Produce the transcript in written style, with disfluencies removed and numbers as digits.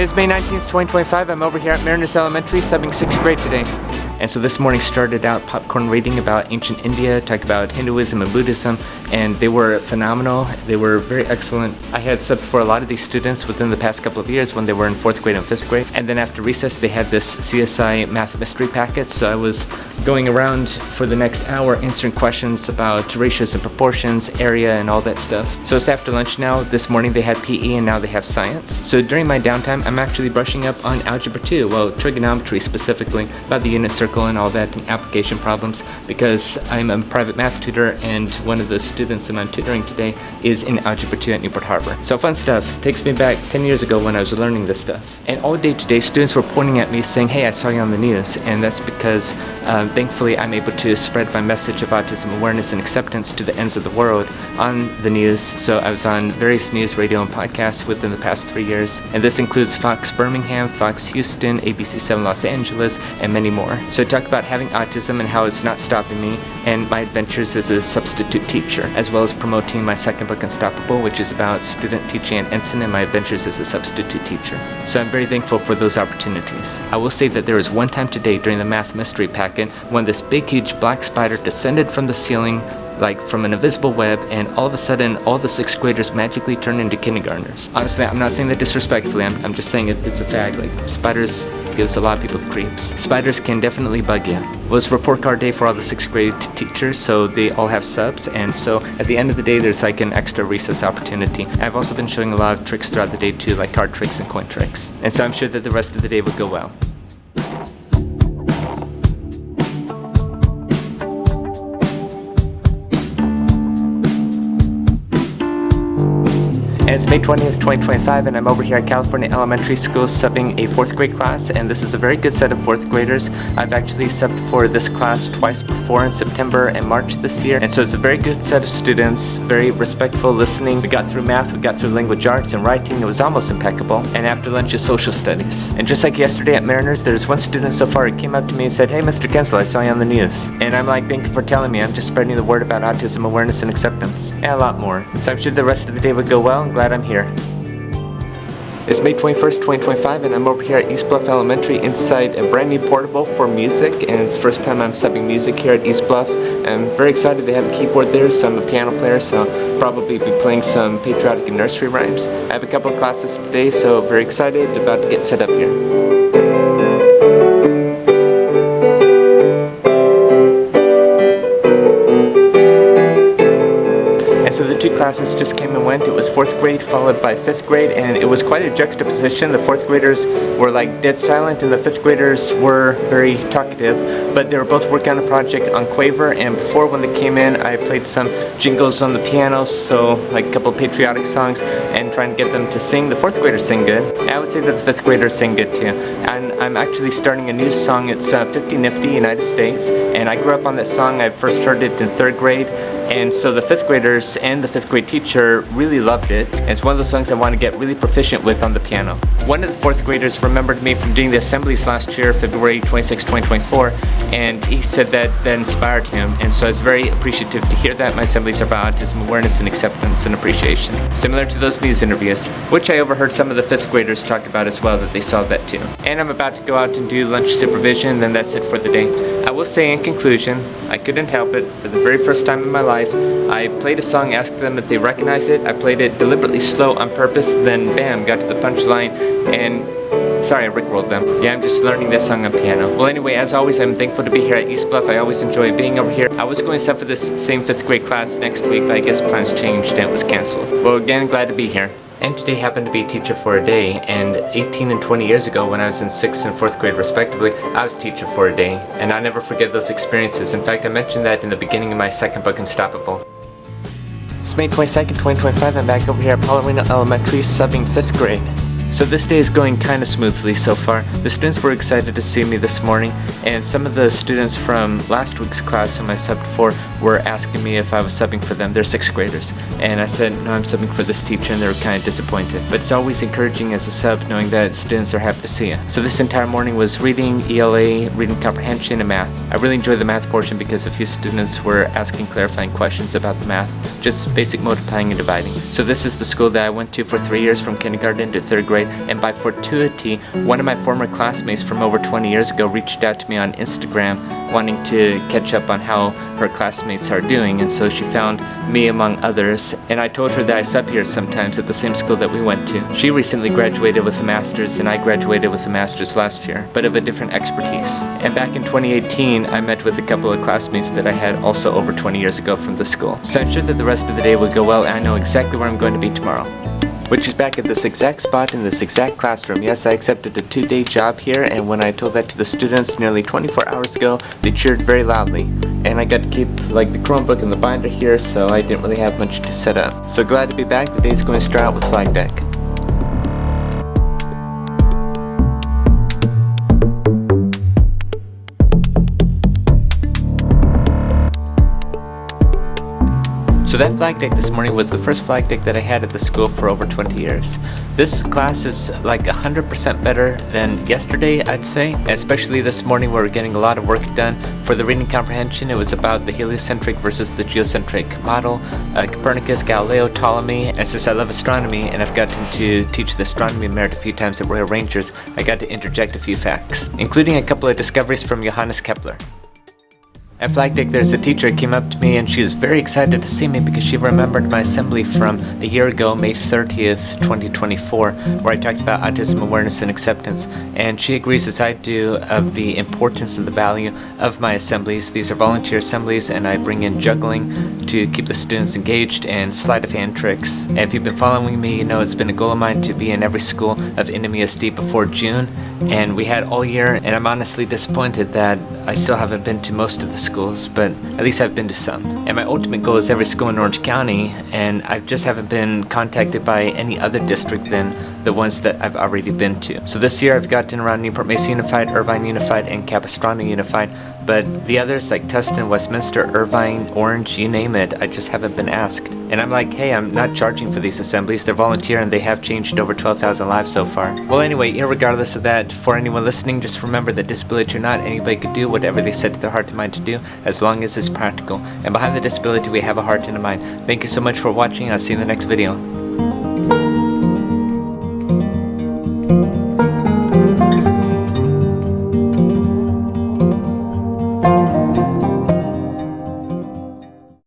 It's May 19th, 2025. I'm over here at Mariners Elementary, subbing 6th grade today. And so this morning started out popcorn reading about ancient India, talk about Hinduism and Buddhism, and they were phenomenal. They were very excellent. I had subbed for a lot of these students within the past couple of years when they were in 4th grade and 5th grade. And then after recess, they had this CSI math mystery packet, so I was going around for the next hour answering questions about ratios and proportions, area, and all that stuff. So it's after lunch now. This morning they had PE and now they have science. So during my downtime, I'm actually brushing up on Algebra 2, well, trigonometry specifically, about the unit circle and all that, and application problems, because I'm a private math tutor and one of the students that I'm tutoring today is in Algebra 2 at Newport Harbor. So fun stuff. Takes me back 10 years ago when I was learning this stuff. And all day today, students were pointing at me saying, "Hey, I saw you on the news," and that's because thankfully I'm able to spread my message of autism awareness and acceptance to the ends of the world on the news. So I was on various news, radio, and podcasts within the past 3 years, and this includes Fox Birmingham, Fox Houston, ABC7 Los Angeles, and many more. So I talk about having autism and how it's not stopping me, and my adventures as a substitute teacher, as well as promoting my second book, Unstoppable, which is about student teaching and ensign and my adventures as a substitute teacher. So I'm very thankful for those opportunities. I will say that there was one time today during the math mystery packet when this big huge black spider descended from the ceiling like from an invisible web, and all of a sudden all the 6th graders magically turned into kindergartners. Honestly, I'm not saying that disrespectfully, I'm just saying it's a fact. Like, spiders gives a lot of people the creeps. Spiders can definitely bug you. Well, it's report card day for all the 6th grade teachers, so they all have subs, and so at the end of the day there's like an extra recess opportunity. I've also been showing a lot of tricks throughout the day too, like card tricks and coin tricks, and so I'm sure that the rest of the day will go well. And it's May 20th, 2025, and I'm over here at California Elementary School subbing a 4th grade class, and this is a very good set of 4th graders. I've actually subbed for this class twice before, in September and March this year, and so it's a very good set of students, very respectful listening. We got through math, we got through language arts and writing. It was almost impeccable, and after lunch is social studies. And just like yesterday at Mariners, there's one student so far who came up to me and said, "Hey, Mr. Kensel, I saw you on the news." And I'm like, "Thank you for telling me. I'm just spreading the word about autism awareness and acceptance," and a lot more. So I'm sure the rest of the day would go well. Glad I'm here. It's May 21st, 2025, and I'm over here at Eastbluff Elementary inside a brand new portable for music, and it's the first time I'm subbing music here at Eastbluff. I'm very excited. They have a keyboard there, so I'm a piano player, so I'll probably be playing some patriotic and nursery rhymes. I have a couple of classes today, so very excited, about to get set up here. So the 2 classes just came and went. It was 4th grade followed by 5th grade, and it was quite a juxtaposition. The 4th graders were like dead silent and the 5th graders were very talkative, but they were both working on a project on Quaver, and before when they came in I played some jingles on the piano, so like a couple of patriotic songs, and trying to get them to sing. The 4th graders sing good. And I would say that the 5th graders sing good too. And I'm actually starting a new song. It's 50 Nifty United States, and I grew up on that song. I first heard it in 3rd grade. And so the 5th graders and the 5th grade teacher really loved it. And it's one of those songs I want to get really proficient with on the piano. One of the 4th graders remembered me from doing the assemblies last year, February 26, 2024, and he said that inspired him. And so I was very appreciative to hear that. My assemblies are about autism awareness and acceptance and appreciation, similar to those news interviews, which I overheard some of the 5th graders talk about as well, that they saw that too. And I'm about to go out and do lunch supervision, and then that's it for the day. I will say in conclusion, I couldn't help it. For the very first time in my life, I played a song, asked them if they recognized it. I played it deliberately slow on purpose, then bam, got to the punchline, and sorry, I rickrolled them. Yeah, I'm just learning that song on piano. Well, anyway, as always, I'm thankful to be here at Eastbluff. I always enjoy being over here. I was going to sub for this same 5th grade class next week, but I guess plans changed and it was canceled. Well, again, glad to be here. And today happened to be teacher for a day, and 18 and 20 years ago when I was in 6th and 4th grade respectively, I was teacher for a day, and I'll never forget those experiences. In fact, I mentioned that in the beginning of my second book, Unstoppable. It's May 22nd, 2025, I'm back over here at Paularino Elementary subbing 5th grade. So this day is going kind of smoothly so far. The students were excited to see me this morning, and some of the students from last week's class whom I subbed for were asking me if I was subbing for them. They're 6th graders, and I said, no, I'm subbing for this teacher, and they were kind of disappointed. But it's always encouraging as a sub knowing that students are happy to see you. So this entire morning was reading, ELA, reading comprehension, and math. I really enjoyed the math portion because a few students were asking clarifying questions about the math, just basic multiplying and dividing. So this is the school that I went to for 3 years from kindergarten to 3rd grade. and by fortuity, one of my former classmates from over 20 years ago reached out to me on Instagram wanting to catch up on how her classmates are doing, and so she found me among others, and I told her that I sub here sometimes at the same school that we went to. She recently graduated with a master's, and I graduated with a master's last year, but of a different expertise. And back in 2018, I met with a couple of classmates that I had also over 20 years ago from the school. So I'm sure that the rest of the day will go well, and I know exactly where I'm going to be tomorrow. Which is back at this exact spot in this exact classroom. Yes, I accepted a 2-day job here, and when I told that to the students nearly 24 hours ago, they cheered very loudly. And I got to keep like the Chromebook and the binder here, so I didn't really have much to set up. So glad to be back. The day's going to start out with flag deck. So that flag deck this morning was the first flag deck that I had at the school for over 20 years. This class is like 100% better than yesterday, I'd say, and especially this morning where we're getting a lot of work done. For the reading comprehension, it was about the heliocentric versus the geocentric model, Copernicus, Galileo, Ptolemy, and since I love astronomy and I've gotten to teach the astronomy merit a few times at Royal Rangers, I got to interject a few facts, including a couple of discoveries from Johannes Kepler. At flag deck, there's a teacher who came up to me and she was very excited to see me because she remembered my assembly from a year ago, May 30th, 2024, where I talked about autism awareness and acceptance, and she agrees as I do of the importance and the value of my assemblies. These are volunteer assemblies and I bring in juggling to keep the students engaged and sleight of hand tricks. And if you've been following me, you know it's been a goal of mine to be in every school of NMUSD before June, and we had all year, and I'm honestly disappointed that I still haven't been to most of the schools, but at least I've been to some. And my ultimate goal is every school in Orange County, and I just haven't been contacted by any other district than the ones that I've already been to. So this year I've gotten around Newport-Mesa Unified, Irvine Unified, and Capistrano Unified, but the others like Tustin, Westminster, Irvine, Orange, you name it, I just haven't been asked. And I'm like, hey, I'm not charging for these assemblies, they're volunteer and they have changed over 12,000 lives so far. Well anyway, irregardless of that, for anyone listening, just remember that disability or not, anybody could do whatever they set their heart and mind to do, as long as it's practical. And behind the disability we have a heart and a mind. Thank you so much for watching, I'll see you in the next video.